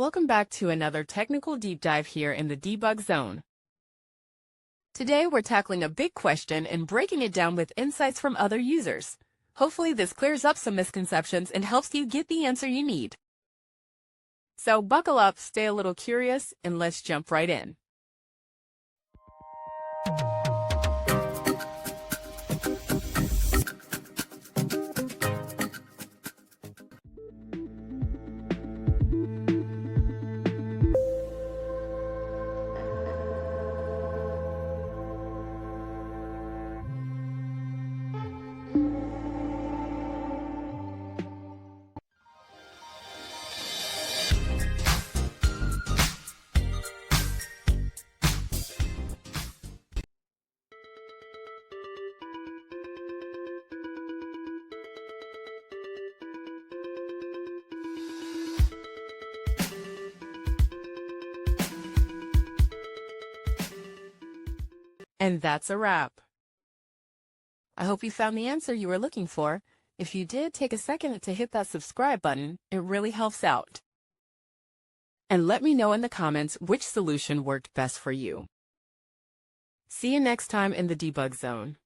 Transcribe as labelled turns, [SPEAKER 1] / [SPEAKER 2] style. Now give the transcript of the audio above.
[SPEAKER 1] Welcome back to another technical deep dive here in the Debug Zone. Today we're tackling a big question and breaking it down with insights from other users. Hopefully this clears up some misconceptions and helps you get the answer you need. So buckle up, stay a little curious, and let's jump right in. And that's a wrap. I hope you found the answer you were looking for. If you did, take a second to hit that subscribe button. It really helps out. And let me know in the comments which solution worked best for you. See you next time in the Debug Zone.